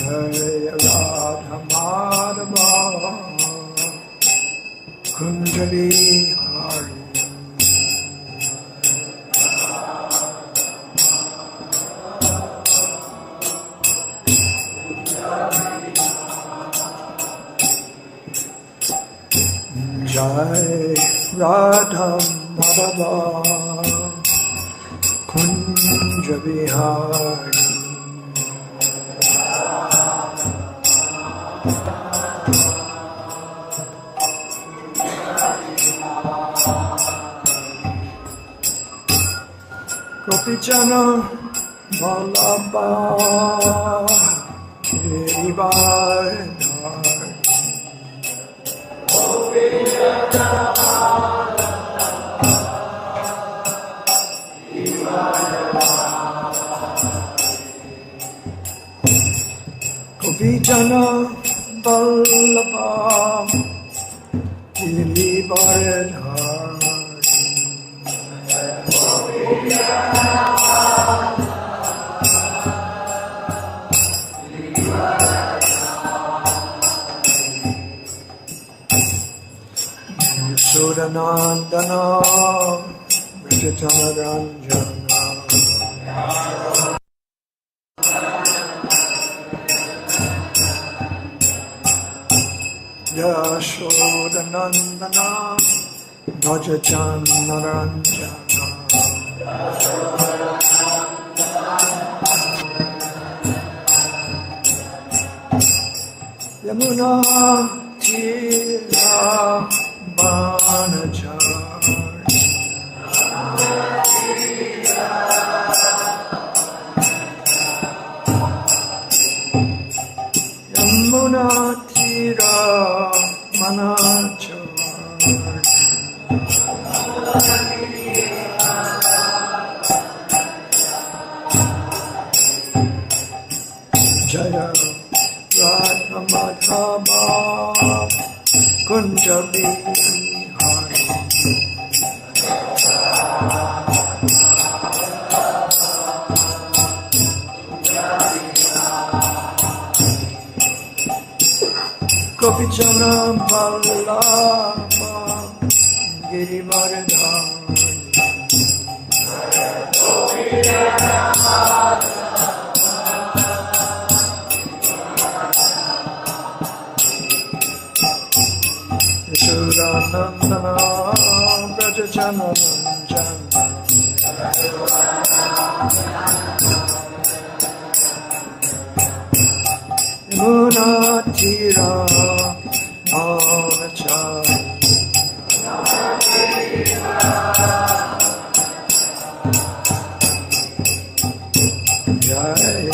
Jai Radha Madhava Kunjali Hari. Jai Radha Madhava Kunja Vihari. Gopijana Vallabha Girivardhari. Gopijana Vallabha Girivardhari. Yashodanandana Vijitanaranjana Yashodanandana Vijitanaranjana Yamuna Tira Banachari. Yamuna Tira Manachari. Jaya Radha Madhava Kunja Vihari. Gopijana Vallabha Girivardhari. Yashodanandana Vrajachananjana Yamuna Tira Banachari. Jai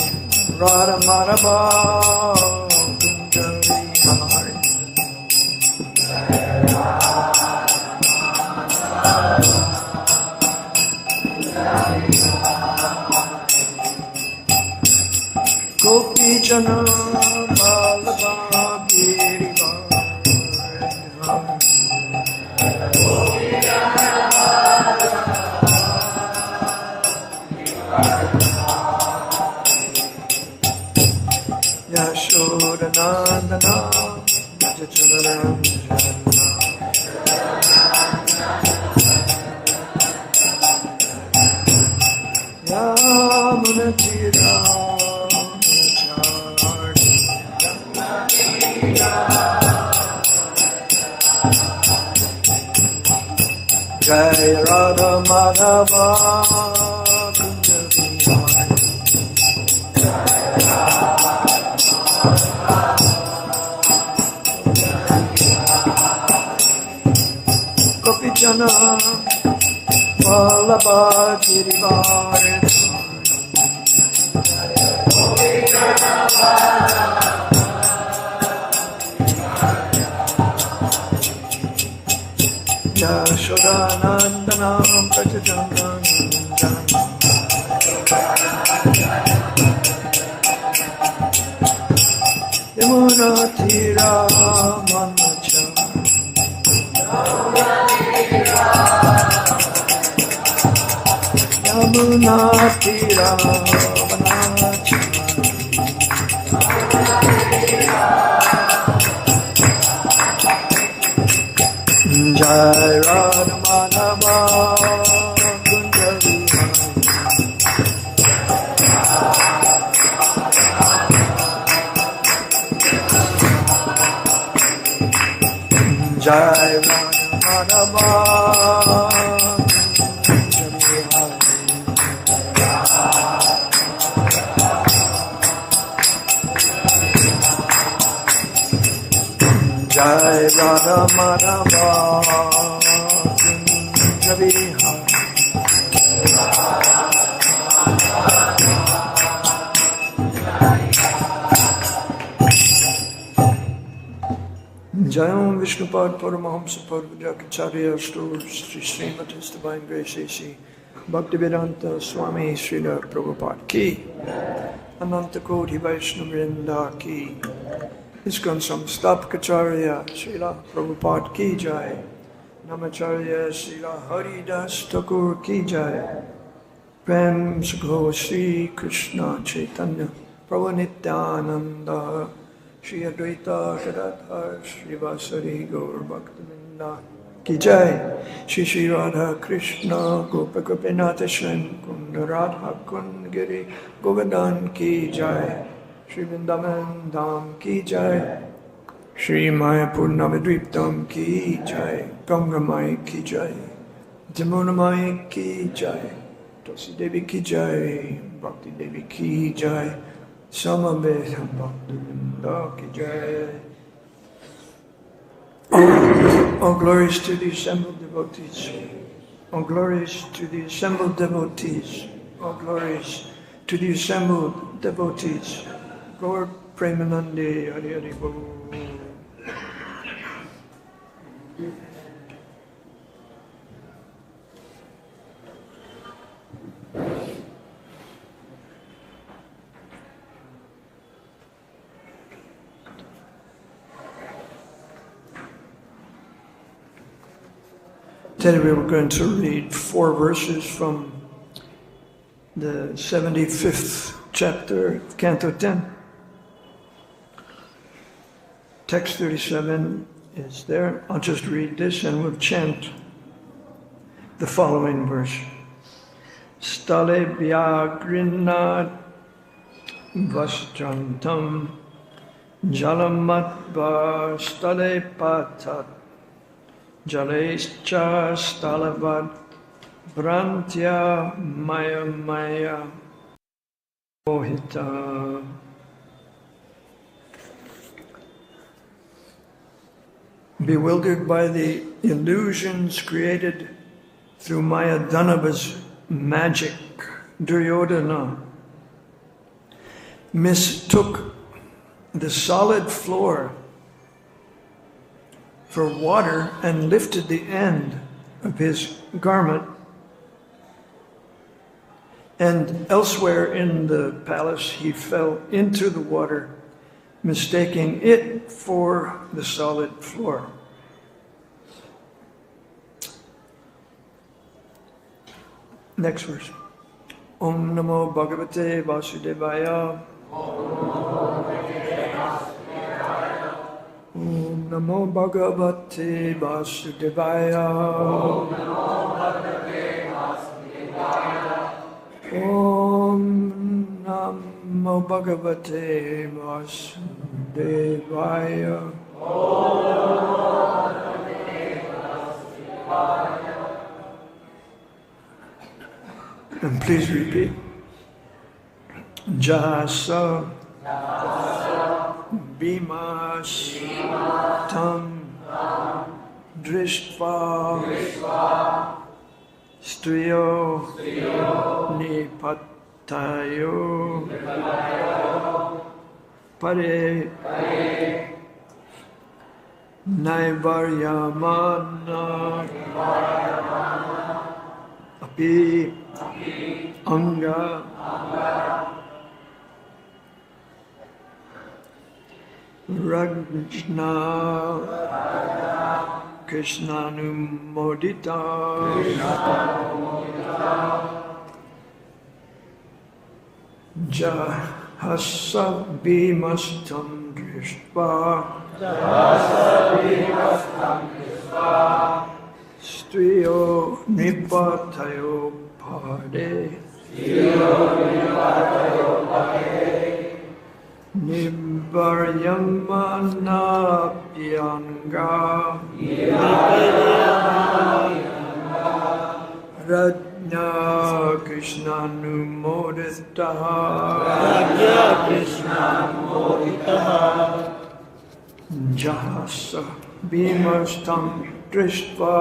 Radha Madhava Kunjali Hari. Gopijana Vallabha Girivardhari. Yashodanandana Vijitanaranjana Yamuna Tira Jai Radha Madhava Kunja Vihari. Gopijana Vallabha Girivardhari. Yashodanandana Vrajachananjana Yamuna Tira Manachari. Yamuna Tira Manachari. Jai Radha Madhava Jai Radha Madhava Jayam Vishnupad Paramahamsa Parvajakacharya Stores Sri Srimad His Divine Grace A.C. Bhaktivedanta Swami Srila Prabhupada Ki Ananta Koti Vaishnavrinda Ki ISKCON Samstapakacharya Srila Prabhupada Ki Jai Namacharya Srila Haridas Thakur Ki Jai Prem Sukho Sri Krishna Chaitanya Prabhu Nityananda Shri Advaita Gadadhar Shri Vasari Gaur Bhaktavinda Ki Jai Shri Shri Radha Krishna Gopa Gopinath Shen Kunda Radha Kund Giri Govardhan Ki Jai Shri Vrindavan Dham Ki Jai Shri Mayapur Navadvip Dham Ki Jai Ganga Mai Ki Jai Jamuna Mai Ki Jai Tulsi Devi Ki Jai Bhakti Devi Ki Jai Samaveta Bhaktavinda Ki Jai. All glories to the assembled devotees. All glories to the assembled devotees. All glories to the assembled devotees. Gaur Premanande Hari Hari Bol. Today we were going to read 4 verses from the 75th chapter, Canto 10. Text 37 is there. I'll just read this and we'll chant the following verse. Stale Vyagrinat Vastrantam Jalamatva Stale Patat Jalescha Stalavad Brantya Maya Maya Mohita. Bewildered by the illusions created through Mayadanava's magic, Duryodhana mistook the solid floor for water and lifted the end of his garment. And elsewhere in the palace he fell into the water, mistaking it for the solid floor. Next verse. Om Namo Bhagavate Vasudevaya. Om Namo Bhagavate Vasudevaya. Om Namo Bhagavate Vasudevaya. And please repeat. Jasa Bimas Tam Drishtva Striyo Nipatayo Pare Naivaryamana Api Anga Ragna Krishnanumodita Jahasa Bimastam Drishpa Striyo Nipatayo Pade Nivaryamanapyanga Rajna Krishnanumoditaha Jahasa Bhimastam Drishtva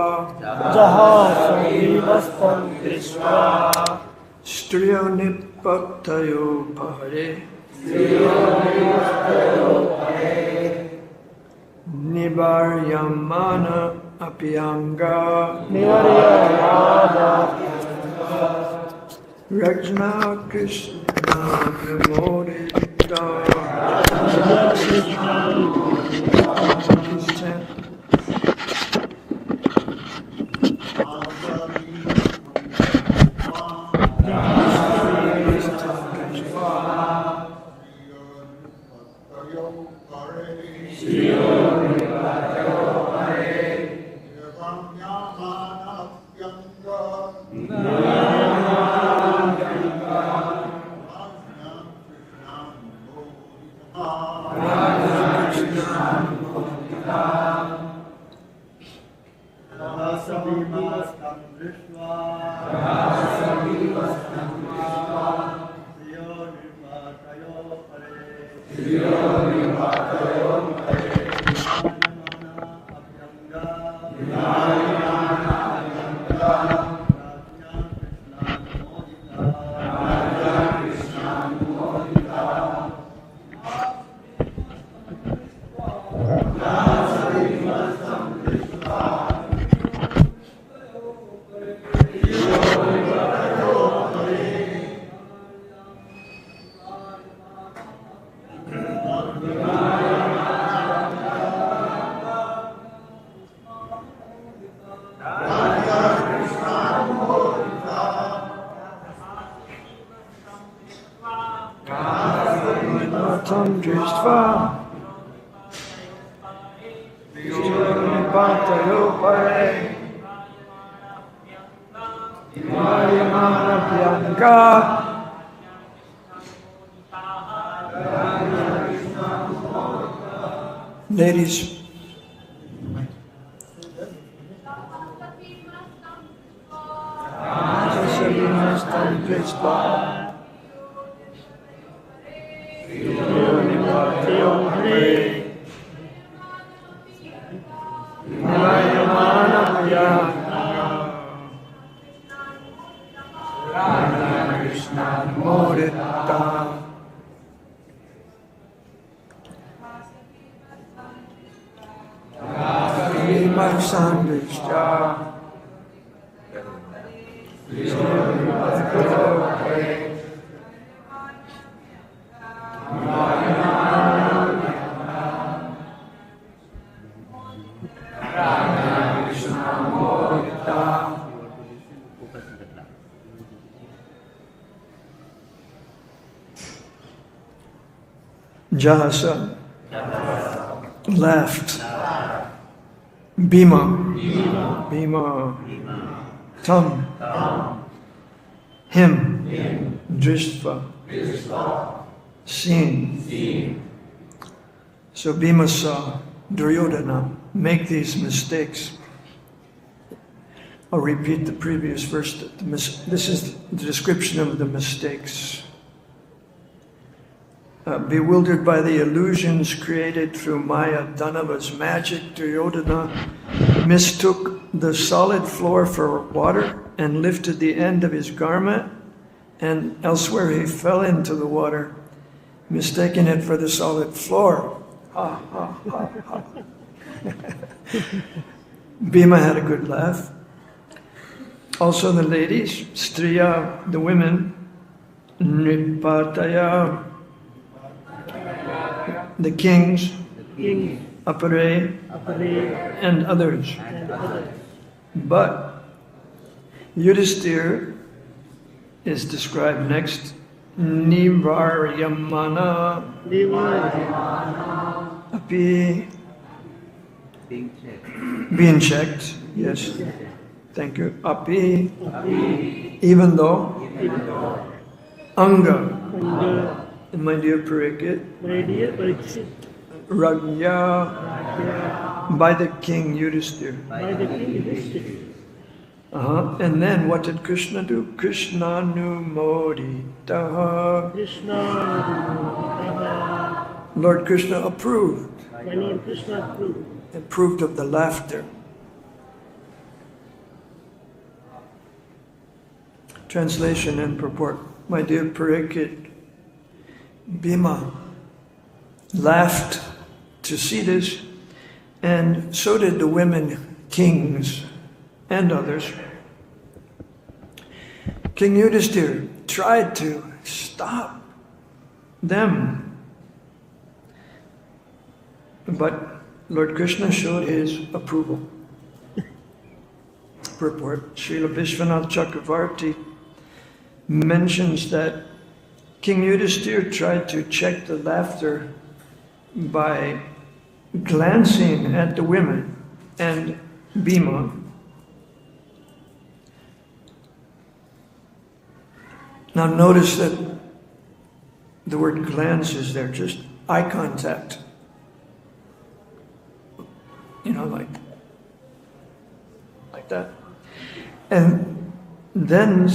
Striyo Nipatayo Pahare Nivaryamana Apyanga Rajna Krishna Namodita Ladies, Jahasa laughed. Bhima, Tam, him, Drishtva, seen. So Bhima saw Duryodhana make these mistakes. I'll repeat the previous verse. This is the description of the mistakes. Bewildered by the illusions created through Maya Danava's magic, Duryodhana mistook the solid floor for water and lifted the end of his garment, and elsewhere he fell into the water, mistaking it for the solid floor. Ha, ha, ha, ha. Bhima had a good laugh. Also the ladies, Striya, the women, Nipataya, the kings, Apare, and others. But Yudhisthira is described next. Nivaryamana Api, being checked, yes. Thank you. Api, even though. Anga, My dear Parikshit, Ragya, by the king Yudhisthira. And then what did Krishna do? Krishna numoditaha. Lord Krishna approved. Approved of the laughter. Translation and purport. My dear Parikshit, Bhima laughed to see this, and so did the women kings and others. King Yudhisthira tried to stop them, but Lord Krishna showed his approval. Purport. Srila Vishwanath Chakravarti mentions that King Yudhisthira tried to check the laughter by glancing at the women and Bhima. Now notice that the word glance is there, just eye contact. You know, like that. And then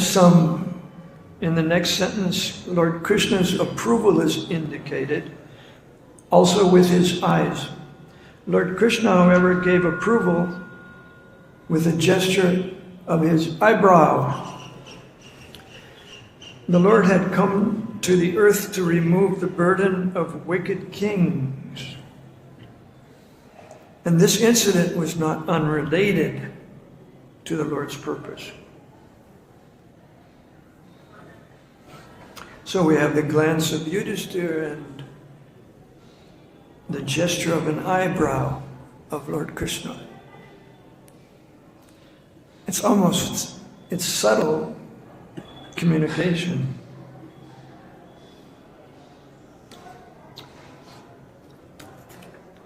in the next sentence, Lord Krishna's approval is indicated, also with his eyes. Lord Krishna, however, gave approval with a gesture of his eyebrow. The Lord had come to the earth to remove the burden of wicked kings. And this incident was not unrelated to the Lord's purpose. So we have the glance of Yudhisthira and the gesture of an eyebrow of Lord Krishna. It's subtle communication.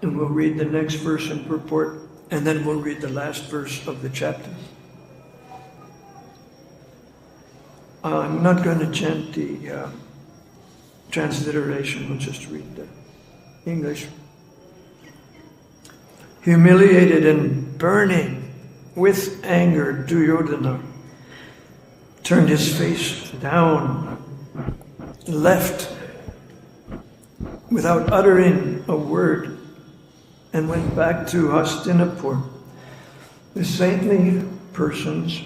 And we'll read the next verse and purport, and then we'll read the last verse of the chapter. I'm not going to chant the transliteration, we'll just read the English. Humiliated and burning with anger, Duryodhana turned his face down, left without uttering a word, and went back to Hastinapur. The saintly persons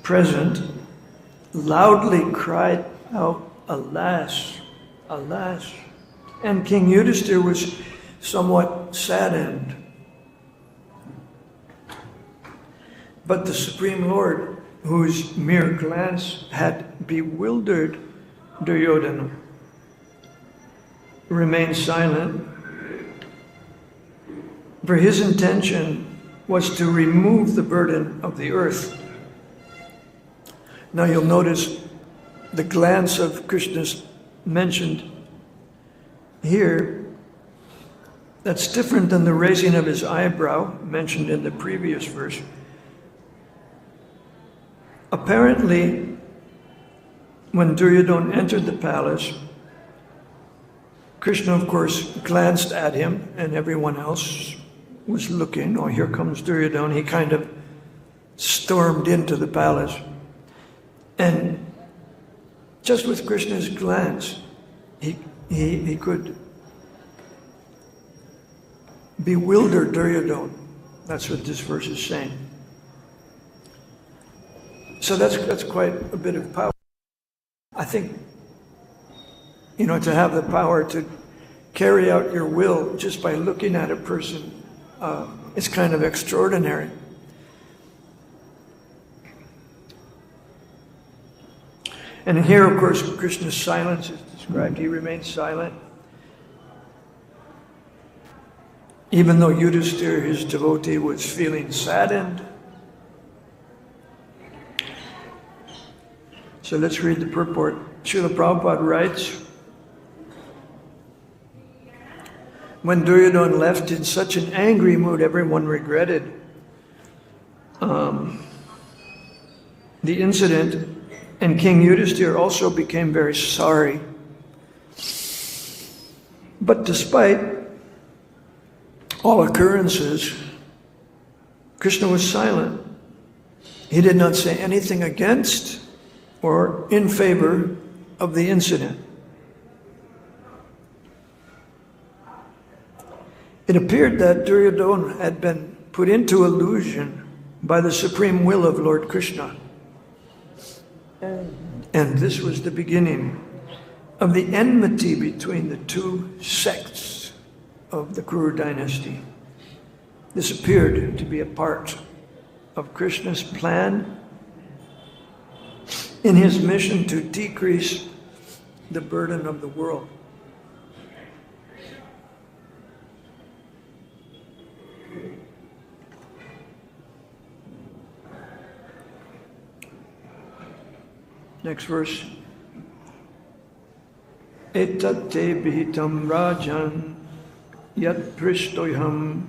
present loudly cried out, "Alas, alas!" And King Yudhisthira was somewhat saddened. But the Supreme Lord, whose mere glance had bewildered Duryodhana, remained silent, for his intention was to remove the burden of the earth. Now you'll notice the glance of Krishna's mentioned here. That's different than the raising of his eyebrow mentioned in the previous verse. Apparently, when Duryodhana entered the palace, Krishna, of course, glanced at him, and everyone else was looking. Oh, here comes Duryodhana. He kind of stormed into the palace. And just with Krishna's glance, he could bewilder Duryodhana. That's what this verse is saying. So that's quite a bit of power. I think, to have the power to carry out your will just by looking at a person, it's kind of extraordinary. And here, of course, Krishna's silence is described. He remained silent. Even though Yudhisthira, his devotee, was feeling saddened. So let's read the purport. Srila Prabhupada writes, when Duryodhana left in such an angry mood, everyone regretted the incident And King Yudhisthira also became very sorry. But despite all occurrences, Krishna was silent. He did not say anything against or in favor of the incident. It appeared that Duryodhana had been put into illusion by the supreme will of Lord Krishna. And this was the beginning of the enmity between the two sects of the Kuru dynasty. This appeared to be a part of Krishna's plan in his mission to decrease the burden of the world. Next verse. Etat te vihitam rajan yat prishtoyham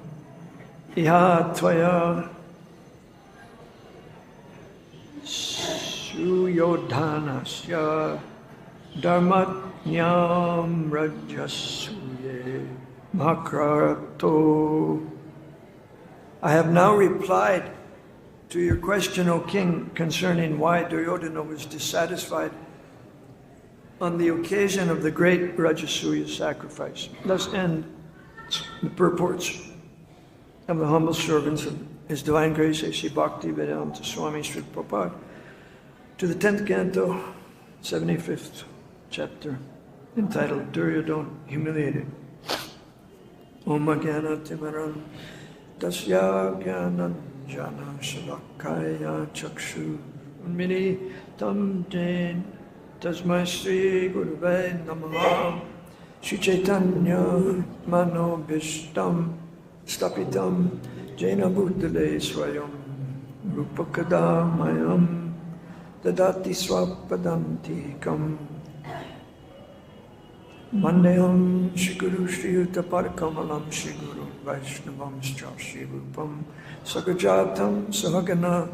iha tvaya suyodhanasya dharmatnyam rajasuye makrato. I have now replied to your question, O king, concerning why Duryodhana was dissatisfied on the occasion of the great Rajasuya sacrifice. Thus end the purports of the humble servants of His Divine Grace, A.C. Bhaktivedanta Swami Sri Prabhupada, to the 10th canto, 75th chapter, entitled Duryodhana Humiliated. Om Jnana Timaram Tasya Jnanam Jana Shalakaya Chakshu Unmini Tam Jain Tasmai Sri Gurave Namaha Shri Chaitanya Mano Bhishtam Stapitam Jaina Buddhale Swayam Rupakada Mayam Dadati Swapadantikam Mandeham Shri Guru Shri Yuta Parikamalam Shri Guru Vaishnavam Shri Rupam Sagajatam Sahagana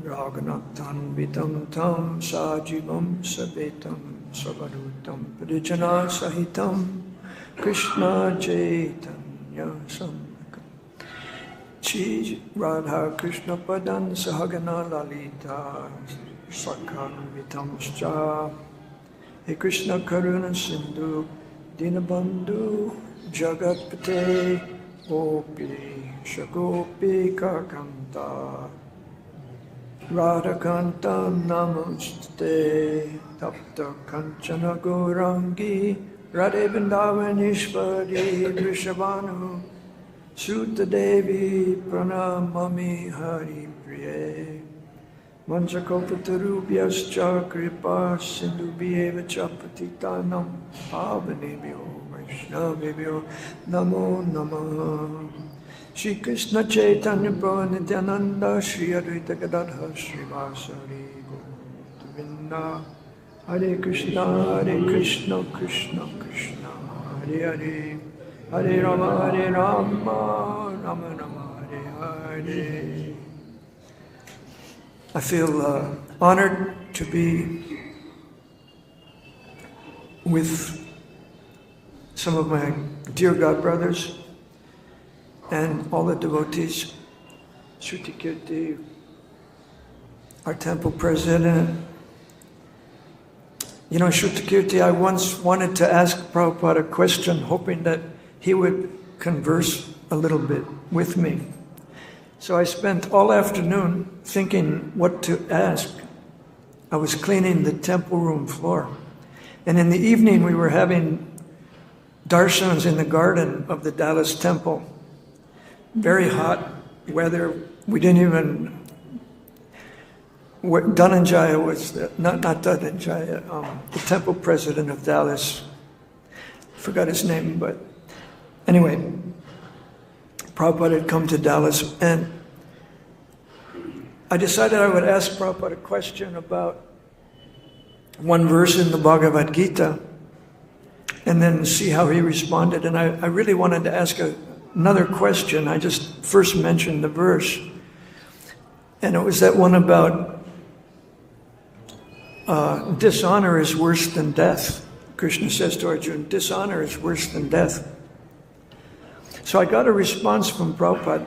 Raghunathan Vitam Tam Sajivam Sabetam Savadutam Prijana Sahitam Krishna Chaitanya Sammakam Chi Radha Krishna Padan Sahagana Lalita Sakhan Vitam Scha He Krishna Karuna Sindhu Dinabandhu Jagatpate Gopi Shagopi Kakanta Radhakanta Namaste Tapta Kanchana Gaurangi Radhe Vrindavanishwari Drishabhanu Sutta Devi Pranamami Hari Priye Vanchakopatarubhyascha Kripa Sindhubhyeva cha Patitanam Pavanebhyo Vaishnavebhyo Namo Namah. Shri Krishna Chaitanya Prabhu Nityananda Shri Advaita Gadadhar Shri Vasari Govinda Hare Krishna Krishna Krishna Hare Hare Hare Rama Rama Rama Hare Hare. I feel honored to be with some of my dear God brothers and all the devotees, Shruti Kirti, our temple president. You know, Shruti Kirti, I once wanted to ask Prabhupada a question, hoping that he would converse a little bit with me. So I spent all afternoon thinking what to ask. I was cleaning the temple room floor. And in the evening, we were having darshans in the garden of the Dallas temple. Very hot weather. We didn't even... Dhananjaya was... Not Dhananjaya, the temple president of Dallas. I forgot his name, but... Anyway, Prabhupada had come to Dallas, and I decided I would ask Prabhupada a question about one verse in the Bhagavad Gita, and then see how he responded. And I really wanted to ask another question. I just first mentioned the verse, and it was that one about dishonor is worse than death. Krishna says to Arjuna, dishonor is worse than death. So I got a response from Prabhupada.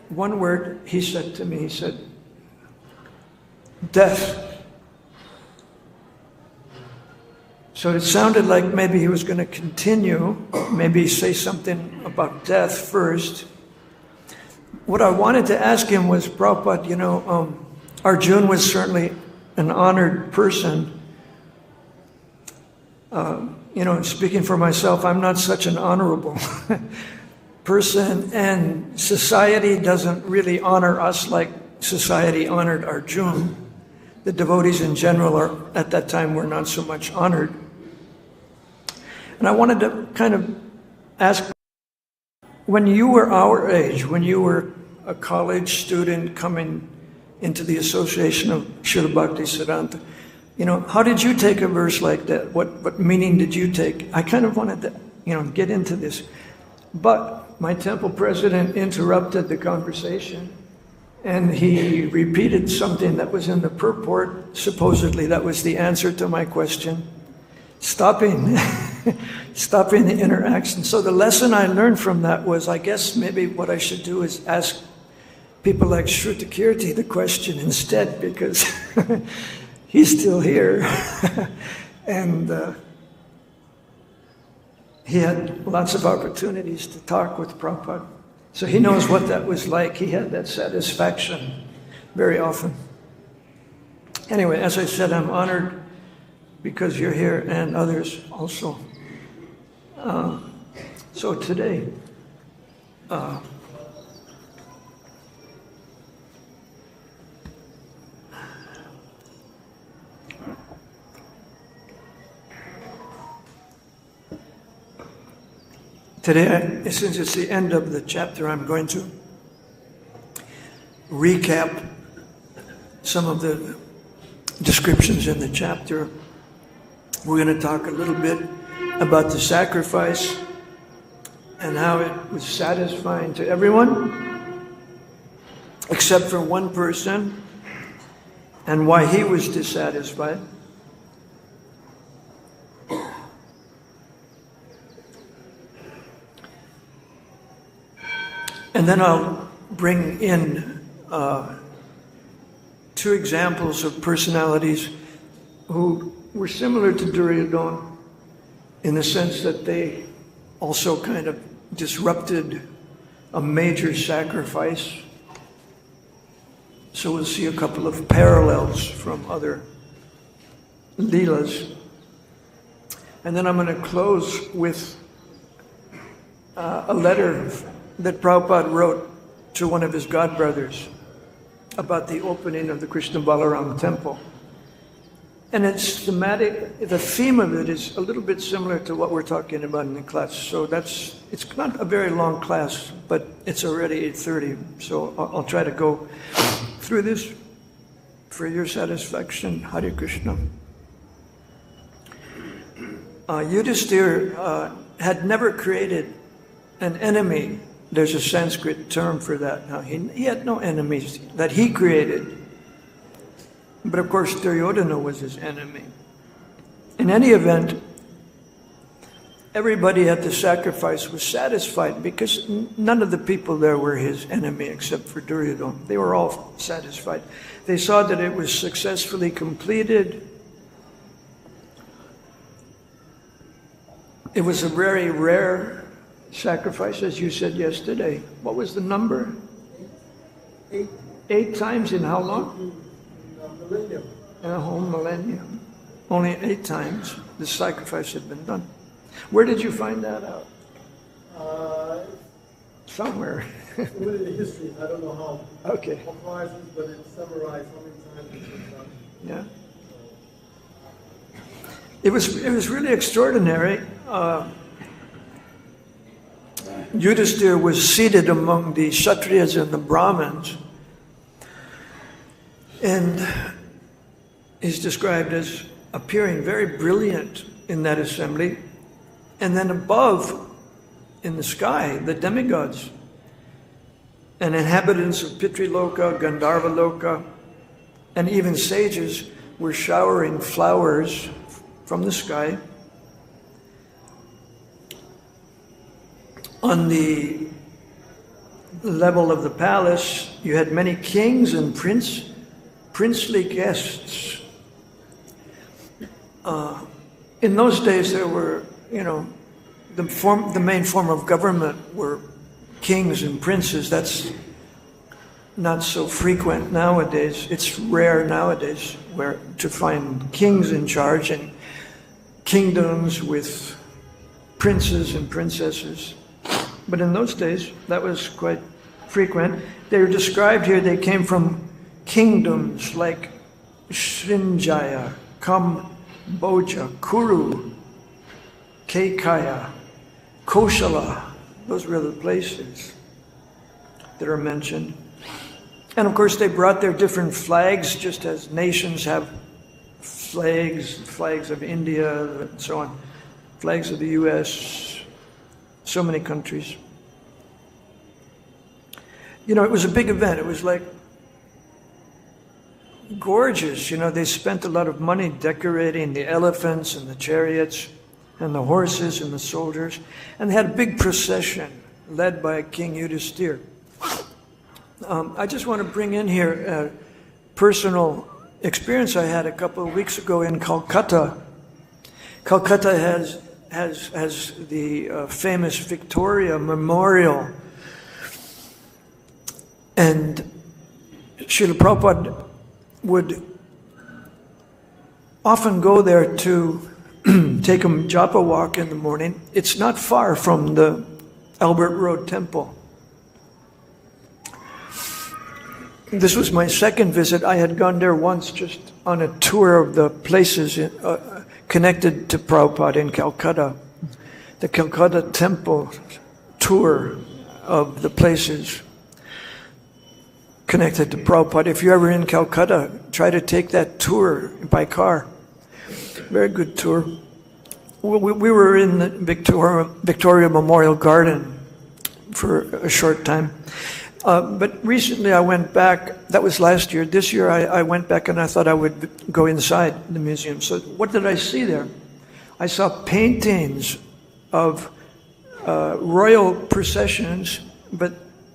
One word he said to me, he said, death. So it sounded like maybe he was going to continue, maybe say something about death first. What I wanted to ask him was, Prabhupada, Arjuna was certainly an honored person. Speaking for myself, I'm not such an honorable person, and society doesn't really honor us like society honored Arjuna. The devotees in general at that time were not so much honored. And I wanted to kind of ask, when you were our age, when you were a college student coming into the association of Srila Bhaktisiddhanta, how did you take a verse like that? What meaning did you take? I kind of wanted to, get into this. But my temple president interrupted the conversation, and he repeated something that was in the purport. Supposedly that was the answer to my question, stopping the interaction. So the lesson I learned from that was, I guess maybe what I should do is ask people like Shrutakirti the question instead, because he's still here. And he had lots of opportunities to talk with Prabhupada. So he knows what that was like. He had that satisfaction very often. Anyway, as I said, I'm honored because you're here and others also. So today, since it's the end of the chapter, I'm going to recap some of the descriptions in the chapter. We're going to talk a little bit about the sacrifice and how it was satisfying to everyone except for one person, and why he was dissatisfied. And then I'll bring in two examples of personalities who were similar to Duryodhana in the sense that they also kind of disrupted a major sacrifice. So we'll see a couple of parallels from other Leelas. And then I'm going to close with a letter that Prabhupada wrote to one of his godbrothers about the opening of the Krishna Balaram temple. And it's thematic, the theme of it is a little bit similar to what we're talking about in the class. So it's not a very long class, but it's already 8:30. So I'll try to go through this for your satisfaction. Hare Krishna. Yudhisthira had never created an enemy. There's a Sanskrit term for that. Now, he had no enemies that he created. But of course, Duryodhana was his enemy. In any event, everybody at the sacrifice was satisfied because none of the people there were his enemy except for Duryodhana. They were all satisfied. They saw that it was successfully completed. It was a very rare sacrifice, as you said yesterday. What was the number? 8. 8 times in how long? Millennium. In a whole millennium. Only 8 times the sacrifice had been done. Where did you find that out? Somewhere. Within the history, I don't know how. Okay. How far it is, but it's summarized how many times it's been done. Yeah. It was really extraordinary. Yudhisthira was seated among the Kshatriyas and the Brahmins, and is described as appearing very brilliant in that assembly. And then above, in the sky, the demigods and inhabitants of Pitriloka, Gandharva Loka, and even sages were showering flowers from the sky. On the level of the palace, you had many kings and princely guests. In those days, there were, the main form of government were kings and princes. That's not so frequent nowadays. It's rare nowadays to find kings in charge and kingdoms with princes and princesses. But in those days, that was quite frequent. They were described here, they came from kingdoms like Srinjaya, Kamboja, Kuru, Keikaya, Koshala. Those were the places that are mentioned. And of course, they brought their different flags, just as nations have flags of India, and so on, flags of the US, so many countries. It was a big event. It was like gorgeous. They spent a lot of money decorating the elephants and the chariots and the horses and the soldiers. And they had a big procession led by King Yudhisthira. I just want to bring in here a personal experience I had a couple of weeks ago in Calcutta. Calcutta has the famous Victoria Memorial. And Srila Prabhupada would often go there to take a japa walk in the morning. It's not far from the Albert Road Temple. This was my second visit. I had gone there once just on a tour of the places connected to Prabhupada in Calcutta. The Calcutta Temple tour of the places connected to Prabhupada. If you're ever in Calcutta, try to take that tour by car. Very good tour. We were in the Victoria Memorial Garden for a short time. But recently I went back, that was last year. This year I went back and I thought I would go inside the museum. So what did I see there? I saw paintings of royal processions, but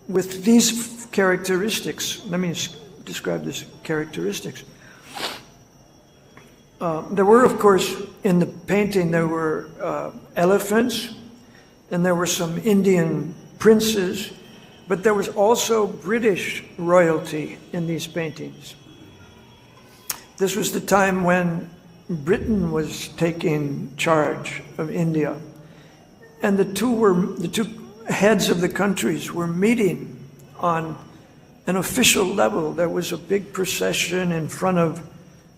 with these characteristics. Let me describe these characteristics. There were, of course, in the painting, there were elephants, and there were some Indian princes, but there was also British royalty in these paintings. This was the time when Britain was taking charge of India, and the two heads of the countries were meeting on an official level. There was a big procession in front of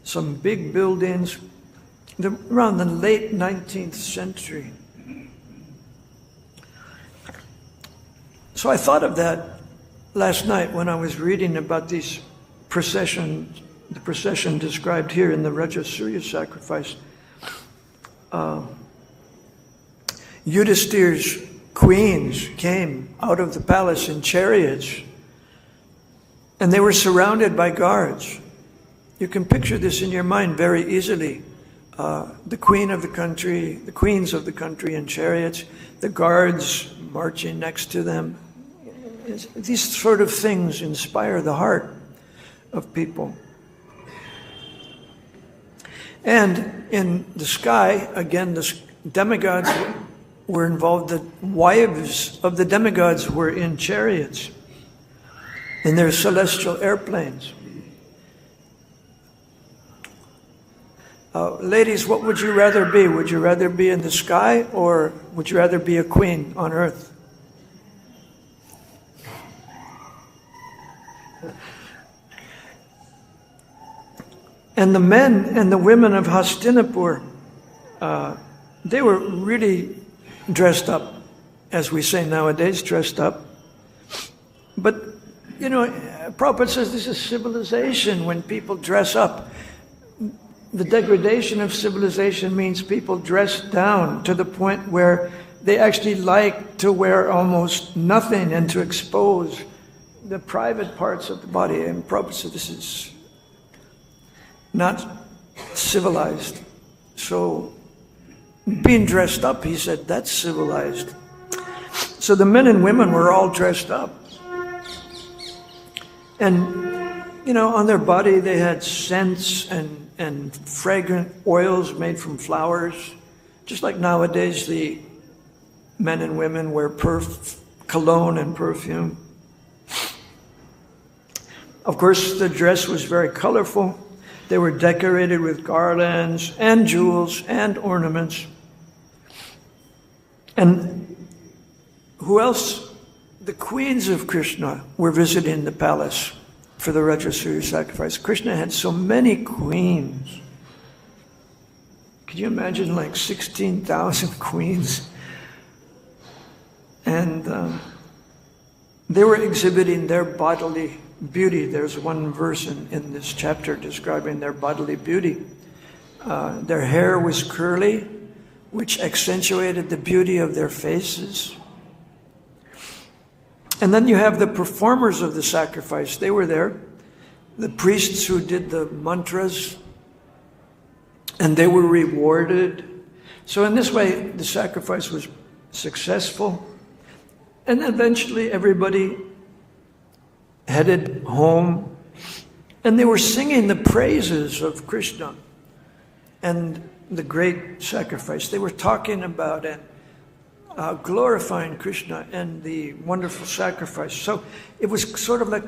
some big buildings around the late 19th century. So I thought of that last night when I was reading about these processions, the procession described here in the Rajasuya sacrifice. Yudhisthira's queens came out of the palace in chariots, and they were surrounded by guards. You can picture this in your mind very easily. The queen of the country, the queens of the country in chariots, the guards marching next to them. These sort of things inspire the heart of people. And in the sky, again, the demigods were involved. The wives of the demigods were in chariots, in their celestial airplanes. Ladies, what would you rather be? Would you rather be in the sky, or would you rather be a queen on earth? And the men and the women of Hastinapur, they were really dressed up, as we say nowadays, dressed up. But, you know, Prabhupada says this is civilization when people dress up. The degradation of civilization means people dress down to the point where they actually like to wear almost nothing and to expose the private parts of the body. And Prabhupada said this is not civilized. So being dressed up, he said, that's civilized. So the men and women were all dressed up. And, you know, on their body they had scents and fragrant oils made from flowers. Just like nowadays the men and women wear cologne and perfume. Of course, the dress was very colorful. They were decorated with garlands and jewels and ornaments. And who else? The queens of Krishna were visiting the palace for the Rajasuya sacrifice. Krishna had so many queens. Can you imagine like 16,000 queens? And they were exhibiting their bodily beauty. There's one verse in this chapter describing their bodily beauty. Their hair was curly, which accentuated the beauty of their faces. And then you have the performers of the sacrifice. They were there. The priests who did the mantras, and they were rewarded. So in this way, the sacrifice was successful. And eventually everybody headed home, and they were singing the praises of Krishna and the great sacrifice. They were talking about and glorifying Krishna and the wonderful sacrifice. So it was sort of like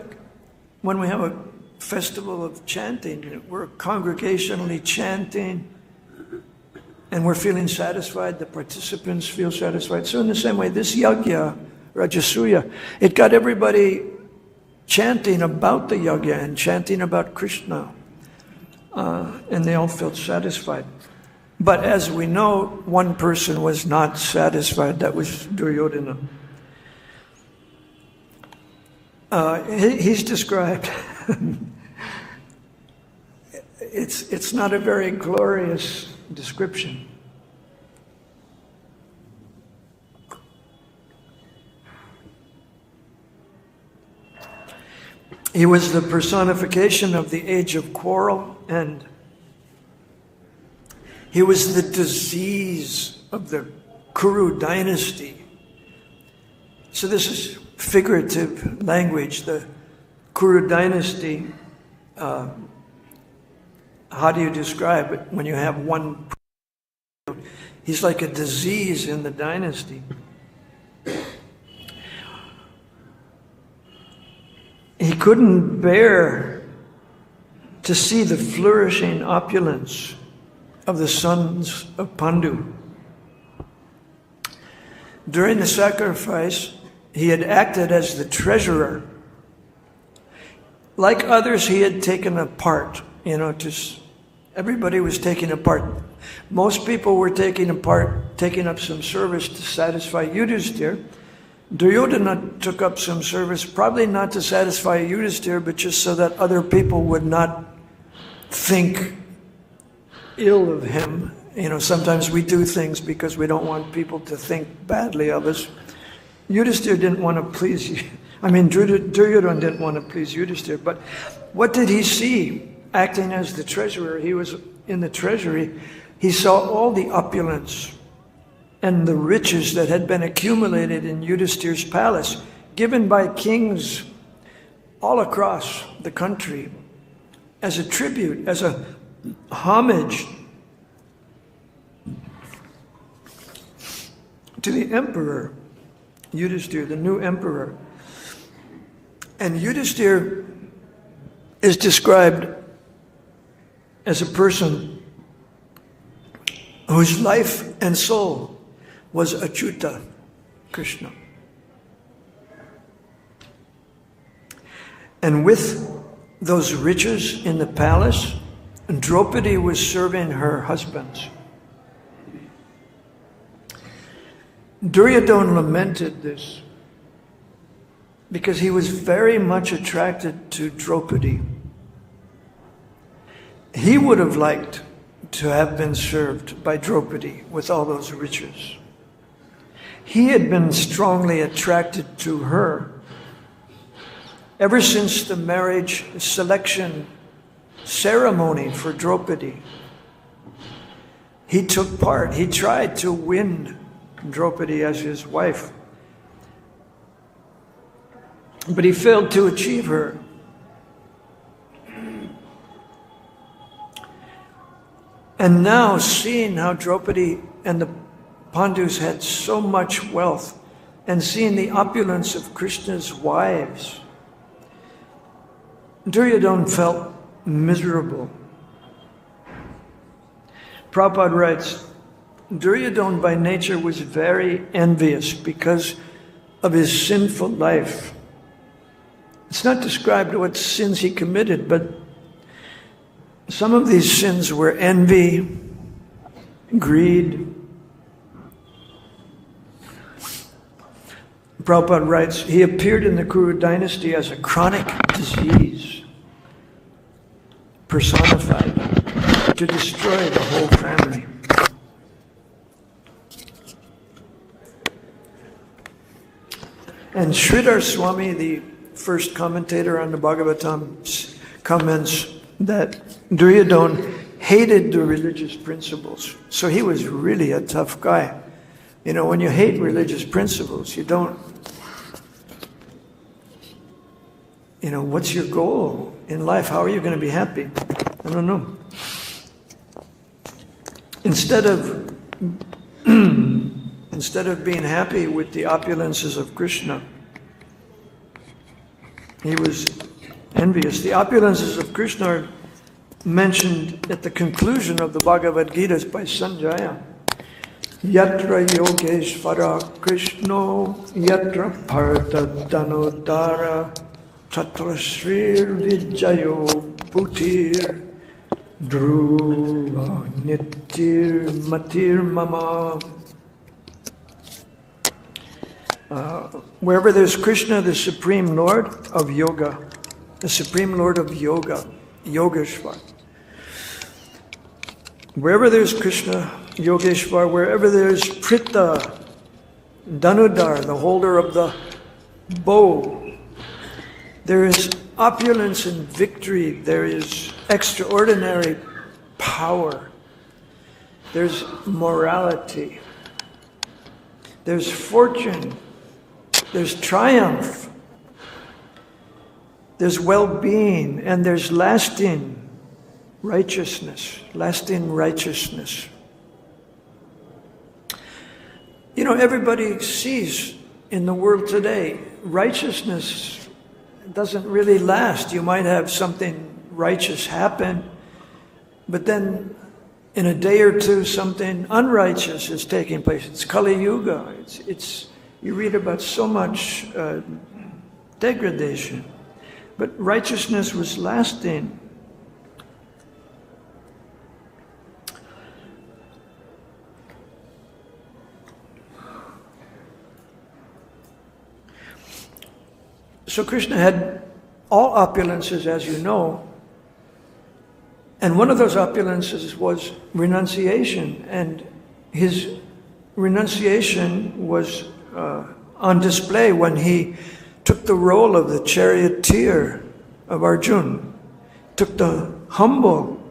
when we have a festival of chanting, we're congregationally chanting and we're feeling satisfied, the participants feel satisfied. So in the same way, this yajna, Rajasuya, it got everybody chanting about the yajna and chanting about Krishna, and they all felt satisfied. But as we know, one person was not satisfied. That was Duryodhana. He's described. It's not a very glorious description. He was the personification of the age of quarrel, and he was the disease of the Kuru dynasty. So this is figurative language. The Kuru dynasty, how do you describe it when you have one? He's like a disease in the dynasty. He couldn't bear to see the flourishing opulence of the sons of Pandu. During the sacrifice, he had acted as the treasurer. Like others, he had taken a part, everybody was taking a part. Most people were taking up some service to satisfy Yudhisthira. Duryodhana took up some service, probably not to satisfy Yudhisthira, but just so that other people would not think ill of him. Sometimes we do things because we don't want people to think badly of us. Yudhisthira didn't want to please you. Duryodhana didn't want to please Yudhisthira. But what did he see? Acting as the treasurer, he was in the treasury. He saw all the opulence and the riches that had been accumulated in Yudhisthira's palace, given by kings all across the country as a tribute, as a homage to the emperor, Yudhisthira, the new emperor. And Yudhisthira is described as a person whose life and soul was Achyuta, Krishna. And with those riches in the palace, Draupadi was serving her husbands. Duryodhana lamented this because he was very much attracted to Draupadi. He would have liked to have been served by Draupadi with all those riches. He had been strongly attracted to her ever since the marriage selection ceremony for Draupadi. He took part. He tried to win Draupadi as his wife. But he failed to achieve her. And now, seeing how Draupadi and the Pandus had so much wealth, and seeing the opulence of Krishna's wives, Duryodhana felt miserable. Prabhupada writes, Duryodhana by nature was very envious because of his sinful life. It's not described what sins he committed, but some of these sins were envy, greed. Prabhupada writes, he appeared in the Kuru dynasty as a chronic disease, personified, to destroy the whole family. And Sridhar Swami, the first commentator on the Bhagavatam, comments that Duryodhana hated the religious principles. So he was really a tough guy. You know, when you hate religious principles, you don't, you know, what's your goal in life? How are you going to be happy? I don't know. Instead of being happy with the opulences of Krishna, he was envious. The opulences of Krishna are mentioned at the conclusion of the Bhagavad Gita by Sanjaya. Yatra Yogeshvara Krishno, Yatra Partha Danodara, Tatra Srir Vijayo Bhutir, Dhruva Nitir Matir Mama. Wherever there's Krishna, the Supreme Lord of Yoga, the Supreme Lord of Yoga, Yogeshvar. Wherever there's Krishna, Yogeshvar, wherever there's Prita, Danudar, the holder of the bow, there is opulence and victory, there is extraordinary power, there's morality, there's fortune, there's triumph, there's well-being, and there's lasting righteousness, lasting righteousness. You know, everybody sees in the world today, righteousness doesn't really last. You might have something righteous happen, but then in a day or two, something unrighteous is taking place. It's Kali Yuga. You read about so much degradation. But righteousness was lasting. So Krishna had all opulences, as you know, and one of those opulences was renunciation, and his renunciation was on display when he took the role of the charioteer of Arjuna, took the humble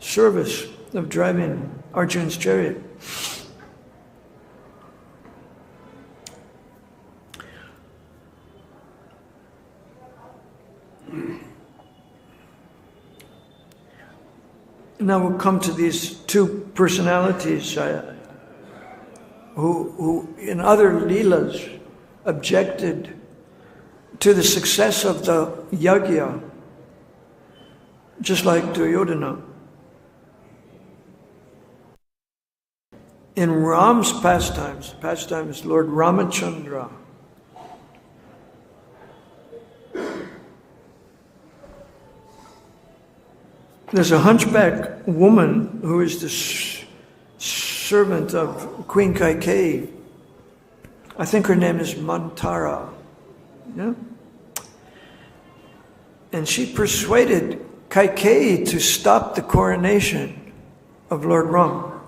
service of driving Arjuna's chariot. Now we'll come to these two personalities who in other leelas objected to the success of the yajna, just like Duryodhana. In Ram's pastimes, Lord Ramachandra, there's a hunchback woman who is the servant of Queen Kaikeyi. I think her name is Mantara. Yeah? And she persuaded Kaikeyi to stop the coronation of Lord Ram.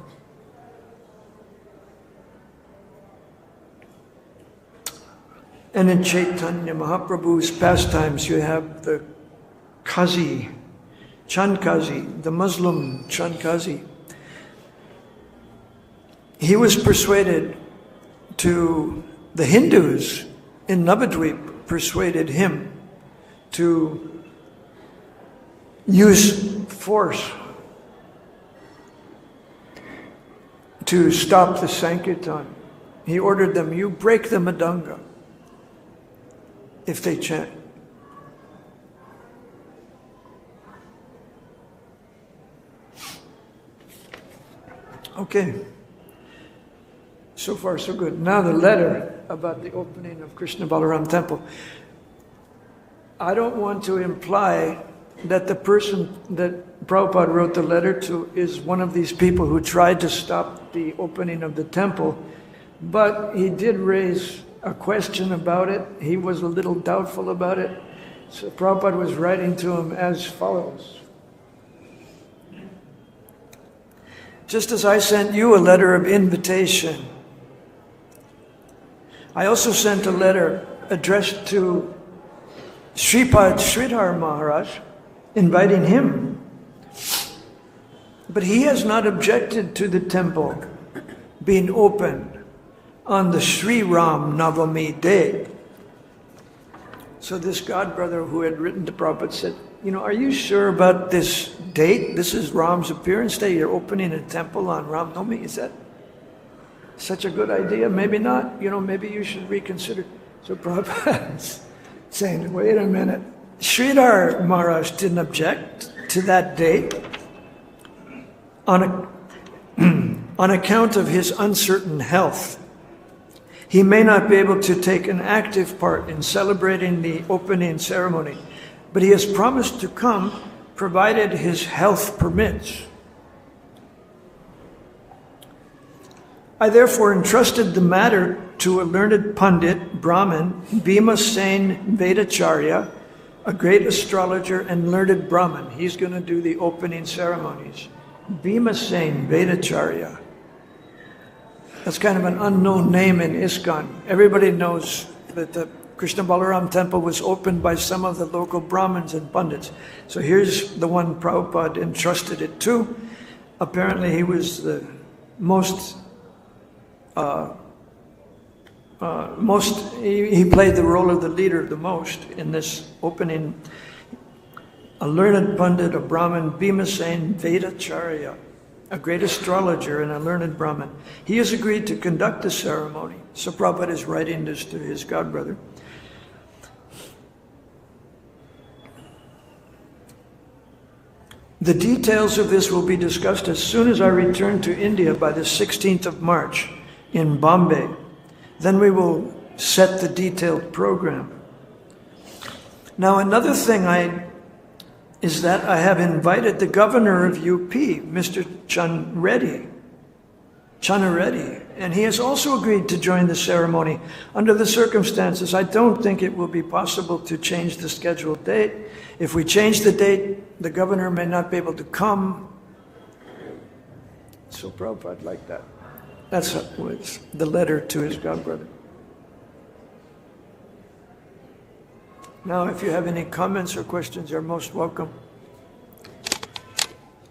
And in Chaitanya Mahaprabhu's pastimes, you have the Kazi Chandkazi, the Muslim Chandkazi, he was persuaded the Hindus in Navadvip persuaded him to use force to stop the Sankirtan. He ordered them, you break the Madanga if they chant. Okay. So far, so good. Now the letter about the opening of Krishna Balaram Temple. I don't want to imply that the person that Prabhupada wrote the letter to is one of these people who tried to stop the opening of the temple, but he did raise a question about it. He was a little doubtful about it. So Prabhupada was writing to him as follows. Just as I sent you a letter of invitation, I also sent a letter addressed to Sripad Sridhar Maharaj, inviting him. But he has not objected to the temple being opened on the Sri Ram Navami day. So this godbrother who had written to Prabhupada said, are you sure about this date? This is Ram's appearance day. You're opening a temple on Ram Navami. Is that such a good idea? Maybe not. Maybe you should reconsider. So Prabhupada's saying, wait a minute. Sridhar Maharaj didn't object to that date on account of his uncertain health. He may not be able to take an active part in celebrating the opening ceremony, but he has promised to come provided his health permits. I therefore entrusted the matter to a learned Pandit, Brahmin, Bhima Sen Vedacharya, a great astrologer and learned Brahmin. He's going to do the opening ceremonies. Bhima Sen Vedacharya. That's kind of an unknown name in ISKCON. Everybody knows that the Krishna Balaram temple was opened by some of the local Brahmins and Pandits. So here's the one Prabhupada entrusted it to. Apparently he was the he played the role of the leader the most in this opening. A learned Pandit, a Brahmin, Bhima Sen Vedacharya, a great astrologer and a learned Brahmin. He has agreed to conduct the ceremony. So Prabhupada is writing this to his godbrother. The details of this will be discussed as soon as I return to India by the 16th of March in Bombay. Then we will set the detailed program. Now another thing is that I have invited the governor of UP, Mr. Channareddy, and he has also agreed to join the ceremony. Under the circumstances, I don't think it will be possible to change the scheduled date. If we change the date, the governor may not be able to come. So Prabhupada liked that. That's was the letter to his godbrother. Now, if you have any comments or questions, you're most welcome.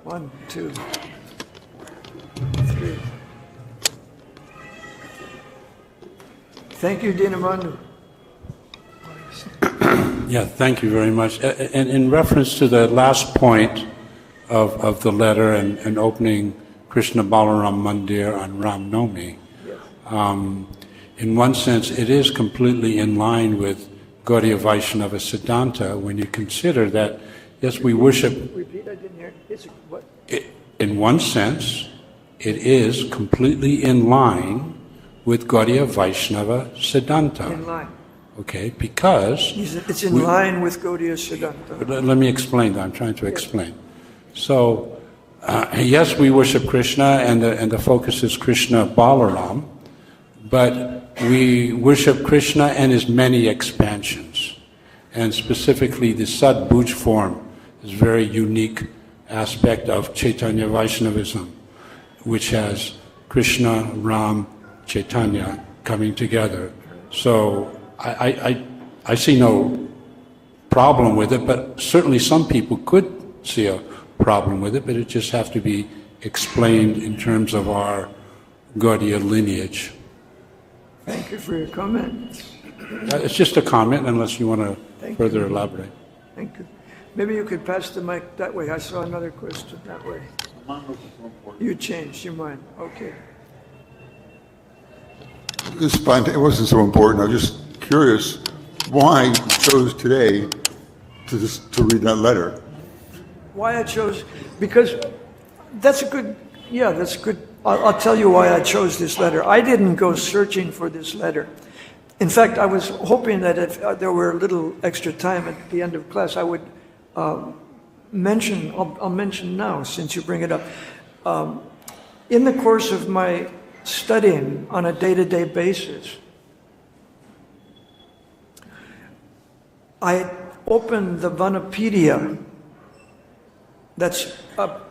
1, 2, 3. Thank you, Dinabandhu. Yeah, thank you very much. And in reference to the last point of the letter and opening Krishna Balaram Mandir on Ram Navami, in one sense, it is completely in line with Gaudiya Vaishnava Siddhanta when you consider that, yes, we worship. Repeat, I didn't hear. It's what? In one sense, it is completely in line with Gaudiya Vaishnava Siddhanta. In line. Okay, because it's in line with Gaudiya Siddhanta. Let me explain that. I'm trying to explain. So, yes, we worship Krishna, and the focus is Krishna Balaram, but we worship Krishna and his many expansions, and specifically the Sadbhuj form is a very unique aspect of Chaitanya Vaishnavism, which has Krishna, Ram, Chaitanya coming together. So I see no problem with it, but certainly some people could see a problem with it, but it just has to be explained in terms of our Gaudiya lineage. Thank you for your comment. It's just a comment, unless you want to further elaborate. Thank you. Maybe you could pass the mic that way. I saw another question that way. You changed your mind. Okay. It wasn't so important. I was just curious why you chose today to read that letter. Why I chose, because that's good. I'll tell you why I chose this letter. I didn't go searching for this letter. In fact, I was hoping that if there were a little extra time at the end of class, I would mention, I'll mention now since you bring it up. In the course of my studying on a day-to-day basis, I opened the Vanapedia. That's a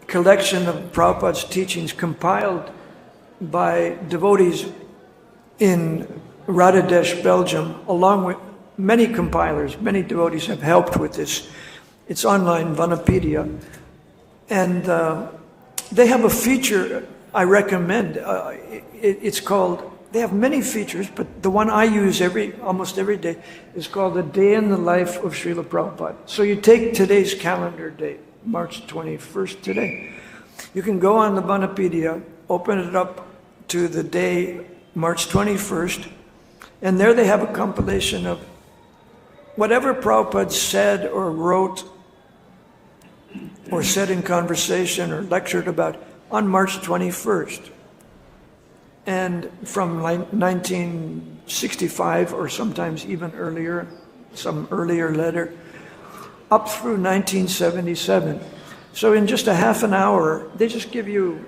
collection of Prabhupada's teachings compiled by devotees in Radhadesh, Belgium, along with many compilers. Many devotees have helped with this. It's online, Vanapedia. And they have a feature I recommend. It's called, they have many features, but the one I use almost every day is called A Day in the Life of Srila Prabhupada. So you take today's calendar date, March 21st today. You can go on the Vanapedia, open it up to the day, March 21st, and there they have a compilation of whatever Prabhupada said or wrote or said in conversation or lectured about on March 21st. And from 1965 or sometimes even earlier, some earlier letter, up through 1977. So in just a half an hour, they just give you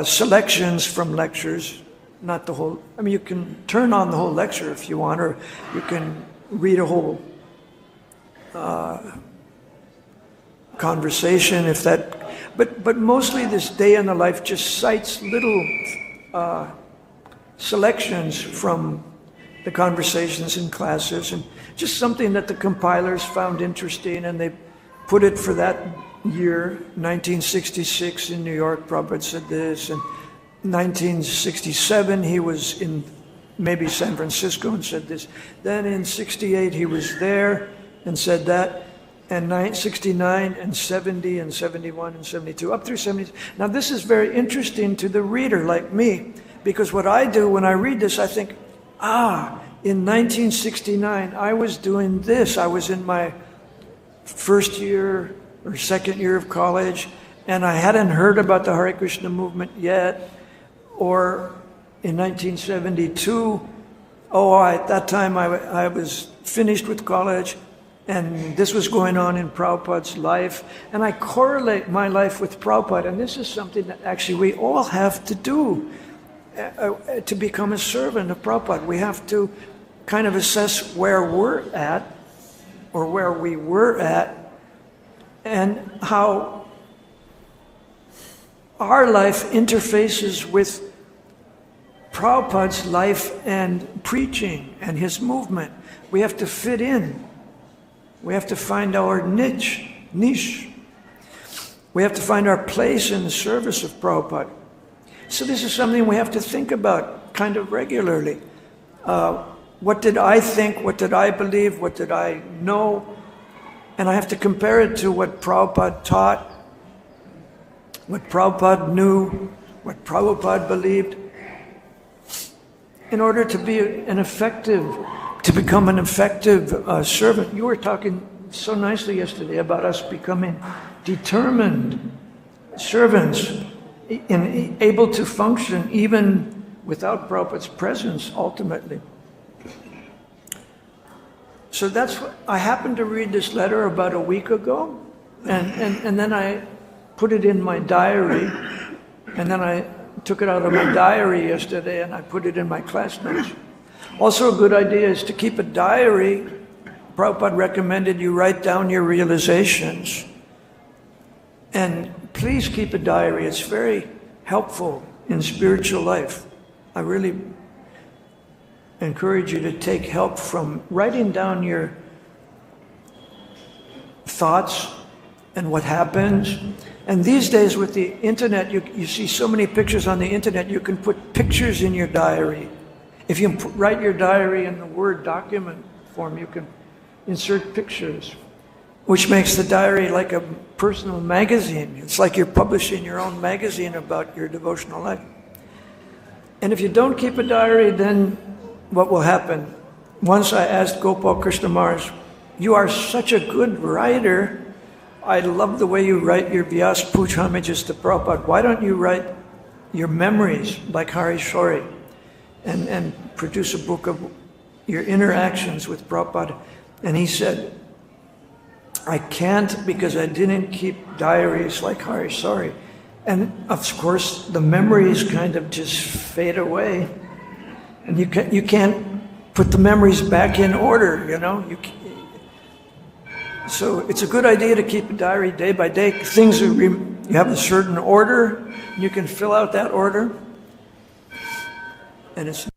selections from lectures, not the whole. I mean, you can turn on the whole lecture if you want, or you can read a whole conversation if that. But mostly this day in the life just cites little selections from the conversations in classes, and just something that the compilers found interesting, and they put it for that year, 1966 in New York, Prabhupada said this, and 1967 he was in maybe San Francisco and said this. Then in 68 he was there and said that, and 69 and 70 and 71 and 72, up through 70. Now this is very interesting to the reader like me, because what I do when I read this, I think, in 1969 I was doing this. I was in my first year or second year of college, and I hadn't heard about the Hare Krishna movement yet. Or in 1972, at that time I was finished with college, and this was going on in Prabhupada's life, and I correlate my life with Prabhupada, and this is something that actually we all have to do to become a servant of Prabhupada. We have to kind of assess where we're at, or where we were at, and how our life interfaces with Prabhupada's life and preaching and his movement. We have to fit in. We have to find our niche. We have to find our place in the service of Prabhupada. So this is something we have to think about kind of regularly. What did I think? What did I believe? What did I know? And I have to compare it to what Prabhupada taught, what Prabhupada knew, what Prabhupada believed, in order to be to become an effective servant. You were talking so nicely yesterday about us becoming determined servants, able to function even without Prabhupada's presence ultimately. So that's what I happened to read this letter about a week ago, and then I put it in my diary, and then I took it out of my diary yesterday and I put it in my class notes. Also a good idea is to keep a diary. Prabhupada recommended you write down your realizations, and please keep a diary. It's very helpful in spiritual life. I really encourage you to take help from writing down thoughts and what happens. And these days with the internet, you see so many pictures on the internet, you can put pictures in your diary. If you write your diary in the Word document form, you can insert pictures, which makes the diary like a personal magazine. It's like you're publishing your own magazine about your devotional life. And if you don't keep a diary, then what will happen? Once I asked Gopal Krishna Maharaj, you are such a good writer. I love the way you write your Vyas Puj homages to Prabhupada. Why don't you write your memories like Hari Shori and produce a book of your interactions with Prabhupada? And he said, I can't because I didn't keep diaries like Hari Shori. And of course, the memories kind of just fade away. And you can't put the memories back in order, you know. So it's a good idea to keep a diary day by day. Things you have a certain order, you can fill out that order. And it's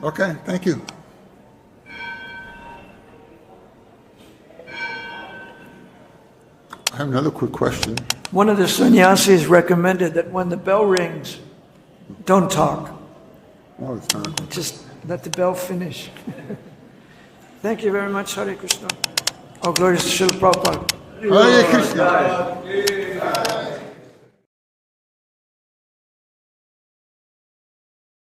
Okay, thank you. I have another quick question. one of the sannyasis recommended that when the bell rings, don't talk. Oh, it's not. Just let the bell finish. Thank you very much, Hare Krishna. All glories to Srila Prabhupada. Hare Krishna.